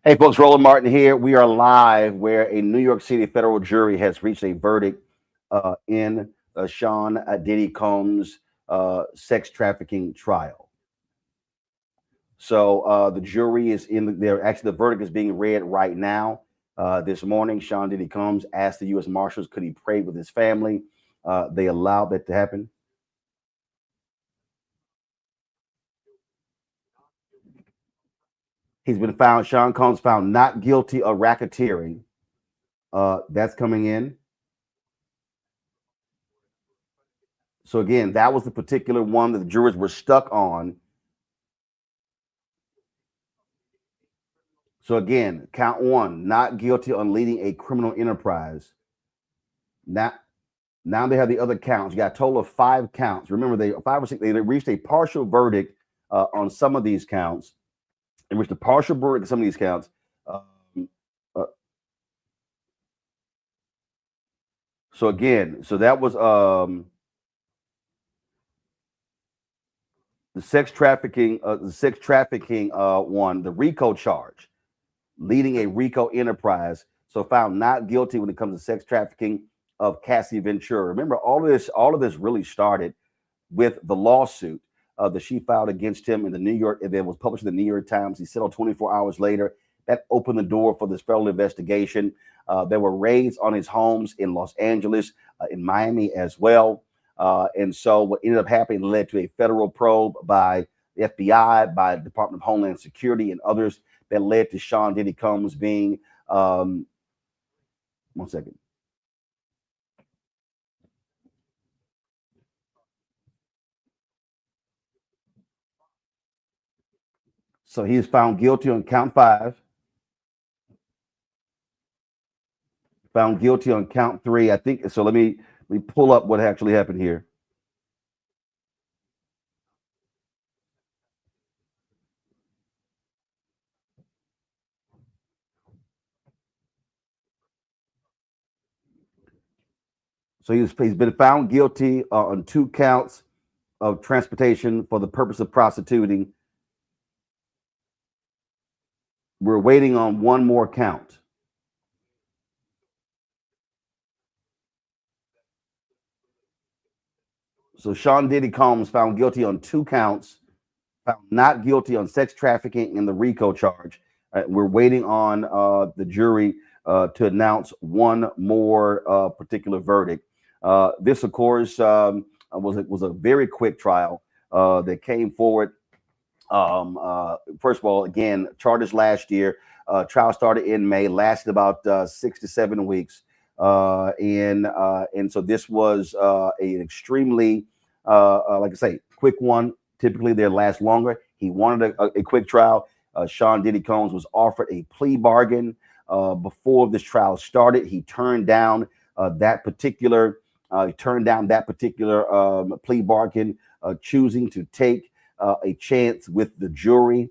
Hey folks, Roland Martin here. We are live where a New York City federal jury has reached a verdict in Sean Diddy Combs' sex trafficking trial. So the jury is in there. Actually, the verdict is being read right now. This morning, Sean Diddy Combs asked the U.S. Marshals could he pray with his family. They allowed that to happen. He's been found, Sean Combs found not guilty of racketeering. That's coming in. So again, that was the particular one that the jurors were stuck on. So again, count one, not guilty on leading a criminal enterprise. Now, now they have the other counts. You got a total of 5 counts. Remember, they 5 or 6. They reached a partial verdict on some of these counts. They reached a partial verdict on some of these counts. Uh, so again, so that was the sex trafficking. One, the RICO charge, leading a RICO enterprise. So found not guilty when it comes to sex trafficking of Cassie Ventura. Remember, all of this really started with the lawsuit that she filed against him in the New York, and then was published in the New York Times. He settled 24 hours later. That opened the door for this federal investigation. There were raids on his homes in Los Angeles, in Miami as well. And so what ended up happening led to a federal probe by the FBI, by the Department of Homeland Security, and others that led to Sean Diddy Combs being, 1 second. So he is found guilty on count 5, found guilty on count 3. I think so. Let me pull up what actually happened here. So he's been found guilty on 2 counts of transportation for the purpose of prostituting. We're waiting on one more count. So Sean Diddy Combs found guilty on 2 counts, found not guilty on sex trafficking and the RICO charge. We're waiting on the jury to announce one more particular verdict. This, of course, was a very quick trial that came forward. First of all, again, charges last year. Trial started in May, lasted about 6 to 7 weeks, and so this was an extremely, like I say, quick one. Typically, they last longer. He wanted a quick trial. Sean Diddy Combs was offered a plea bargain before this trial started. He turned down that particular. Plea bargain, choosing to take a chance with the jury.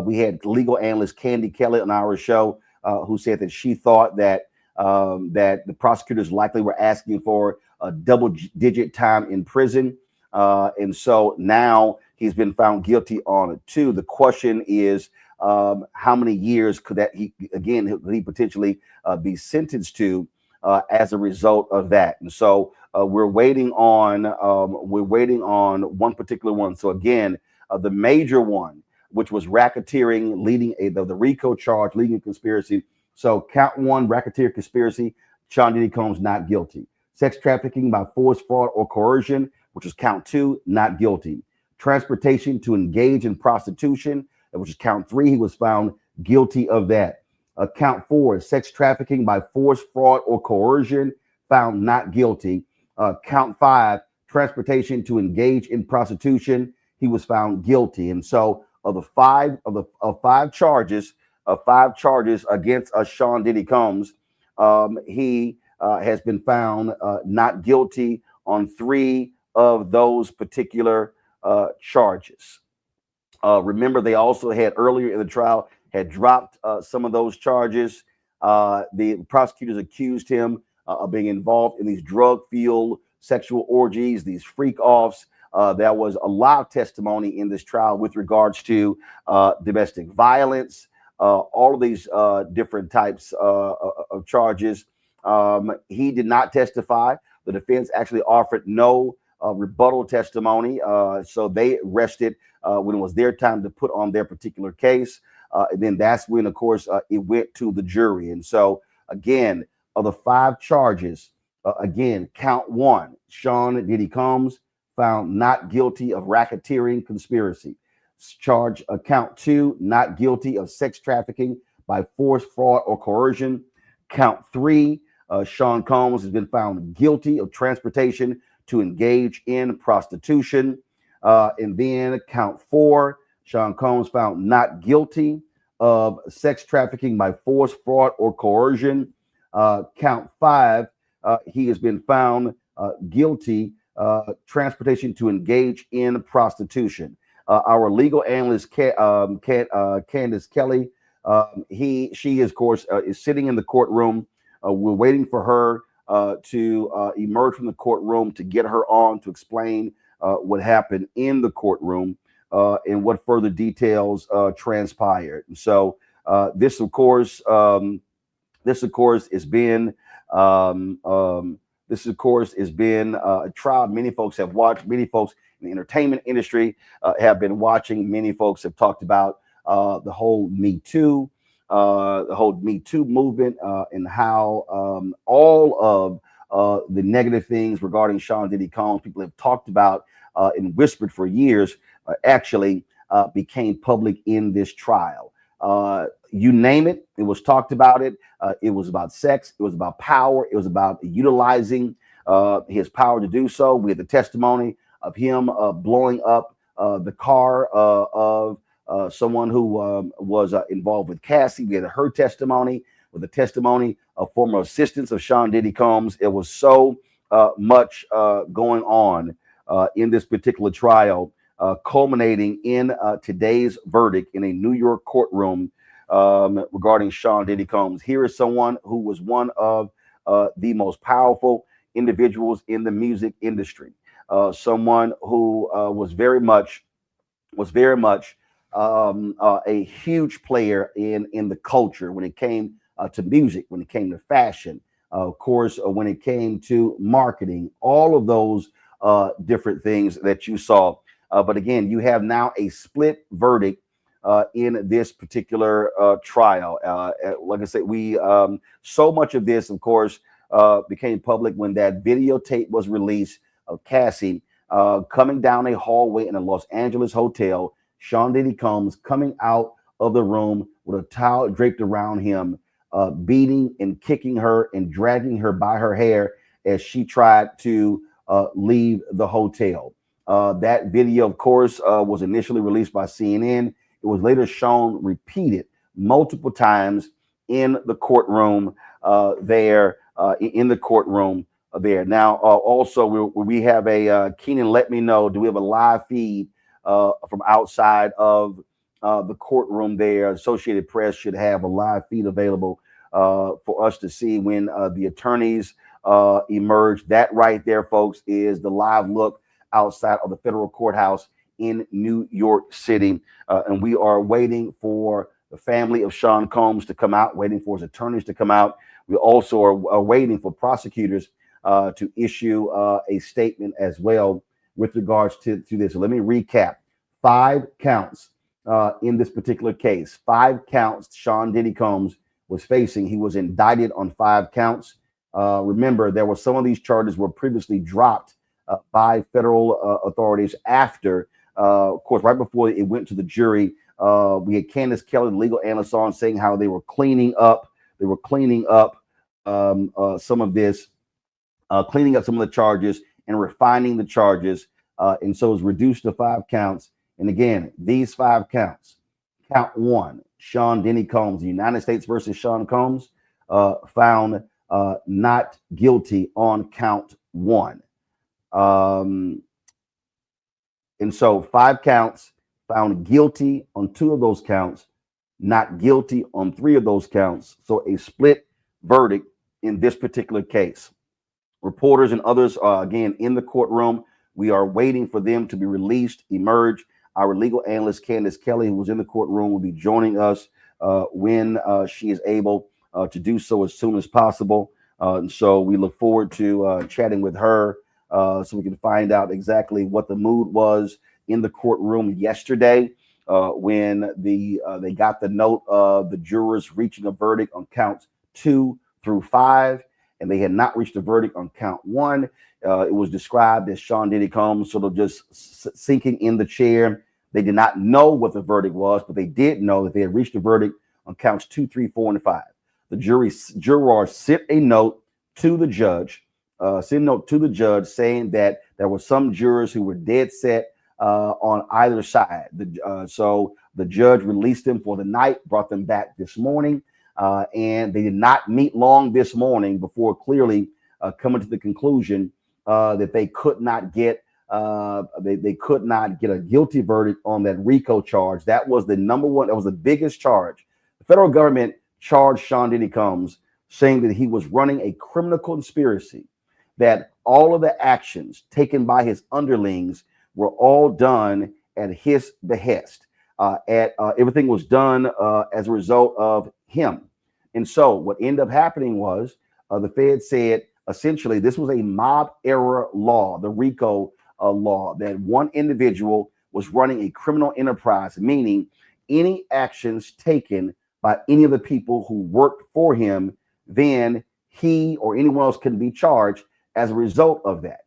We had legal analyst Candy Kelly on our show, who said that she thought that the prosecutors likely were asking for a double-digit time in prison, and so now he's been found guilty on 2. The question is, how many years could he potentially be sentenced to as a result of that? And so we're waiting on one particular one. So again, the major one, which was racketeering, leading the RICO charge, leading a conspiracy. So count 1, racketeer conspiracy, Sean Diddy Combs not guilty. Sex trafficking by force, fraud, or coercion, which is count 2, not guilty. Transportation to engage in prostitution, which is count 3. He was found guilty of that. Count 4, sex trafficking by force, fraud, or coercion, found not guilty. Count 5, transportation to engage in prostitution, he was found guilty. And so, of the five charges against Sean Diddy Combs, he has been found not guilty on 3 of those particular charges. Remember, they also had earlier in the trial had dropped some of those charges. The prosecutors accused him of being involved in these drug-fueled sexual orgies, these freak-offs. There was a lot of testimony in this trial with regards to domestic violence, all of these different types of charges. He did not testify. The defense actually offered no rebuttal testimony, so they rested when it was their time to put on their particular case. And then that's when, of course, it went to the jury. And so, again, of the 5 charges, again, count 1, Sean Diddy Combs found not guilty of racketeering conspiracy. Charge count 2, not guilty of sex trafficking by force, fraud, or coercion. Count 3, Sean Combs has been found guilty of transportation to engage in prostitution. And then count 4, Sean Combs found not guilty of sex trafficking by force, fraud, or coercion. Count 5, he has been found guilty transportation to engage in prostitution. Our legal analyst, Candace Kelly, she is, of course, is sitting in the courtroom. We're waiting for her to emerge from the courtroom to get her on to explain what happened in the courtroom and what further details transpired. And so this, of course, has been a trial many folks have watched. Many folks in the entertainment industry have been watching. Many folks have talked about the whole Me Too movement, and how all of the negative things regarding Sean Diddy Combs people have talked about and whispered for years actually became public in this trial. You name it, it was talked about it. It was about sex. It was about power. It was about utilizing his power to do so. We had the testimony of him blowing up the car of someone who was involved with Cassie. We had her testimony, with the testimony of former assistants of Sean Diddy Combs. It was so much going on in this particular trial, culminating in today's verdict in a New York courtroom regarding Sean Diddy Combs. Here is someone who was one of the most powerful individuals in the music industry, someone who was very much a huge player in the culture when it came to music, when it came to fashion, of course, when it came to marketing, all of those different things that you saw. But again, you have now a split verdict in this particular trial. Like I said, we so much of this, of course, became public when that videotape was released of Cassie coming down a hallway in a Los Angeles hotel. Sean Diddy Combs coming out of the room with a towel draped around him, beating and kicking her and dragging her by her hair as she tried to leave the hotel. That video, of course, was initially released by CNN. It was later shown repeated multiple times in the courtroom there. Now, also, we have a Keenan, let me know, do we have a live feed from outside of the courtroom there? Associated Press should have a live feed available for us to see when the attorneys emerge. That right there, folks, is the live look outside of the federal courthouse in New York City. And we are waiting for the family of Sean Combs to come out, waiting for his attorneys to come out. We also are waiting for prosecutors to issue a statement as well with regards to this. So let me recap. 5 counts in this particular case. 5 counts Sean Diddy Combs was facing. He was indicted on 5 counts. Remember, there were some of these charges were previously dropped by federal authorities after, of course, right before it went to the jury. We had Candace Kelly, the legal analyst, on saying how they were cleaning up. Some of this, cleaning up some of the charges and refining the charges. And so it was reduced to 5 counts. And again, these 5 counts, count 1, Sean Diddy Combs, the United States versus Sean Combs, found not guilty on count 1. And so 5 counts, found guilty on 2 of those counts, not guilty on 3 of those counts. So a split verdict in this particular case. Reporters and others are again in the courtroom. We are waiting for them to be released, emerge. Our legal analyst, Candace Kelly, who was in the courtroom, will be joining us when she is able to do so as soon as possible. And so we look forward to chatting with her so we can find out exactly what the mood was in the courtroom yesterday when they got the note of the jurors reaching a verdict on counts 2 through 5, and they had not reached a verdict on count 1. It was described as Sean Diddy Combs sort of just sinking in the chair. They did not know what the verdict was, but they did know that they had reached a verdict on counts 2, 3, 4, and 5. The jurors sent a note to the judge, saying that there were some jurors who were dead set on either side. So the judge released them for the night, brought them back this morning, and they did not meet long this morning before clearly coming to the conclusion that they could not get they could not get a guilty verdict on that RICO charge. That was the number one. That was the biggest charge. The federal government charged Sean Diddy Combs, saying that he was running a criminal conspiracy, that all of the actions taken by his underlings were all done at his behest. Everything was done as a result of him. And so what ended up happening was the Fed said, essentially, this was a mob era law, the RICO law, that one individual was running a criminal enterprise, meaning any actions taken by any of the people who worked for him, then he or anyone else can be charged as a result of that.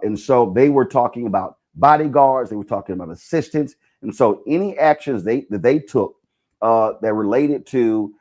And so they were talking about bodyguards, they were talking about assistants. And so any actions that they took that related to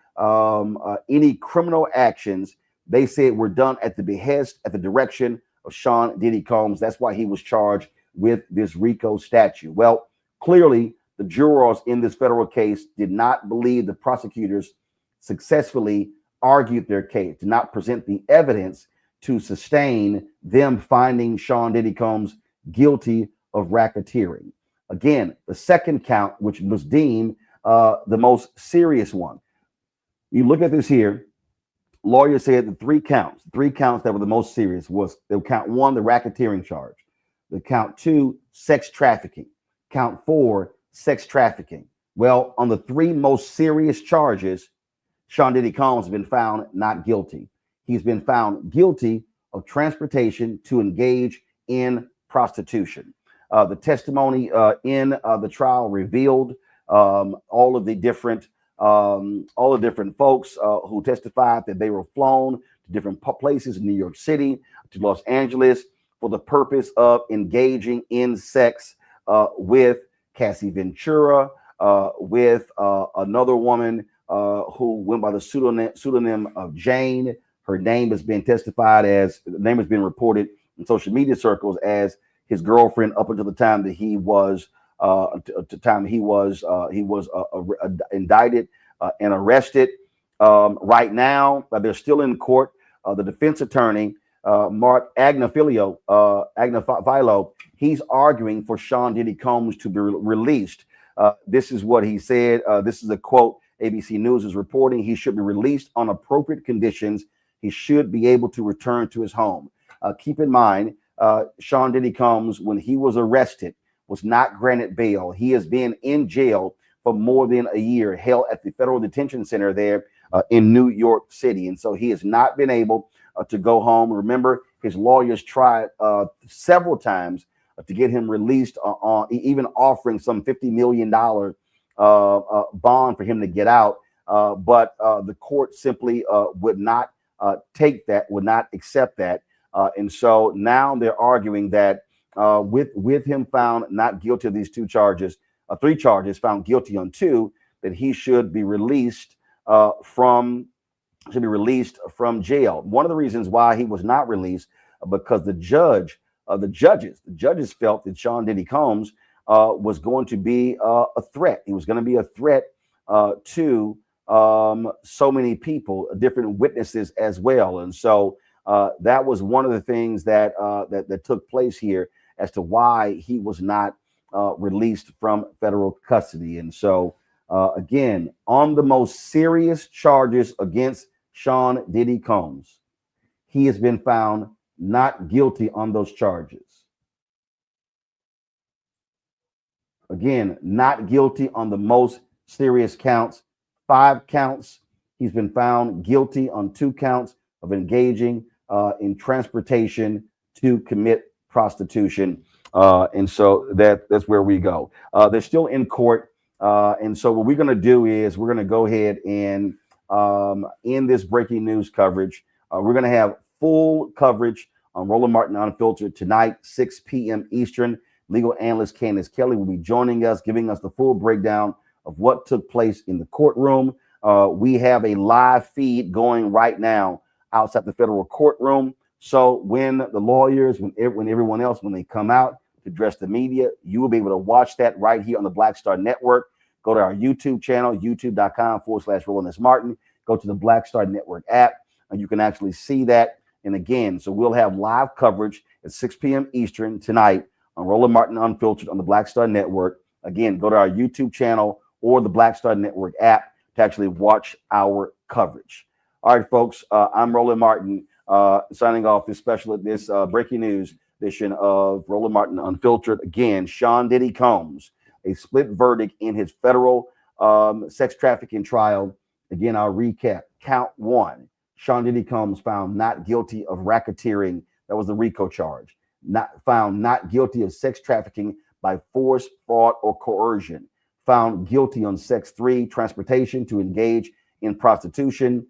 any criminal actions, they said were done at the behest, at the direction of Sean Diddy Combs. That's why he was charged with this RICO statute. Well, clearly, the jurors in this federal case did not believe the prosecutors successfully argued their case, did not present the evidence to sustain them finding Sean Diddy Combs guilty of racketeering. Again, the second count, which was deemed the most serious one. You look at this here. Lawyers said the three counts that were the most serious was the count 1, the racketeering charge, the count 2, sex trafficking, count 4, sex trafficking. Well, on the 3 most serious charges, Sean Diddy Combs has been found not guilty. He's been found guilty of transportation to engage in prostitution. The testimony in the trial revealed all of the different folks who testified that they were flown to different places in New York City, to Los Angeles, for the purpose of engaging in sex with Cassie Ventura, with another woman who went by the pseudonym of Jane. Her name has been reported in social media circles as his girlfriend up until the time that he was indicted and arrested. Right now, they're still in court. The defense attorney, Mark Agnafilo, he's arguing for Sean Diddy Combs to be released. This is what he said. This is a quote ABC News is reporting. He should be released on appropriate conditions. He should be able to return to his home. Keep in mind, Sean Diddy Combs, when he was arrested, was not granted bail. He has been in jail for more than a year, held at the federal detention center there in New York City. And so he has not been able to go home. Remember, his lawyers tried several times to get him released, on even offering some $50 million bond for him to get out. But the court simply would not take that, would not accept that. And so now they're arguing that with him found not guilty of these 3 charges, found guilty on 2, that he should be released from jail. One of the reasons why he was not released, because the judges felt that Sean Diddy Combs was going to be a threat. He was going to be a threat to so many people, different witnesses as well. And so that was one of the things that took place here as to why he was not released from federal custody. And so, again, on the most serious charges against Sean Diddy Combs, he has been found not guilty on those charges. Again, not guilty on the most serious counts, 5 counts. He's been found guilty on 2 counts of engaging in transportation to commit prostitution. And so that's where we go. They're still in court. And so what we're going to do is we're going to go ahead and in this breaking news coverage, we're going to have full coverage on Roland Martin Unfiltered tonight, 6 p.m. Eastern. Legal analyst Candace Kelly will be joining us, giving us the full breakdown of what took place in the courtroom. We have a live feed going right now outside the federal courtroom. So when the lawyers, when everyone else, when they come out to address the media, you will be able to watch that right here on the Black Star Network. Go to our YouTube channel, youtube.com/Roland S. Martin. Go to the Black Star Network app, and you can actually see that. And again, so we'll have live coverage at 6 p.m. Eastern tonight on Roland Martin Unfiltered on the Black Star Network. Again, go to our YouTube channel or the Black Star Network app to actually watch our coverage. All right, folks, I'm Roland Martin signing off this breaking news edition of Roland Martin Unfiltered. Again, Sean Diddy Combs, a split verdict in his federal sex trafficking trial. Again, I'll recap. Count 1, Sean Diddy Combs found not guilty of racketeering. That was the RICO charge. Found not guilty of sex trafficking by force, fraud, or coercion. Found guilty on sex 3, transportation to engage in prostitution.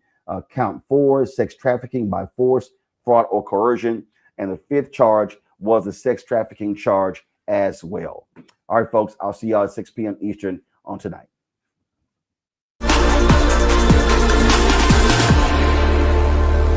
Count 4, sex trafficking by force, fraud, or coercion. And the 5th charge was the sex trafficking charge as well. All right, folks, I'll see y'all at 6 p.m. Eastern on tonight.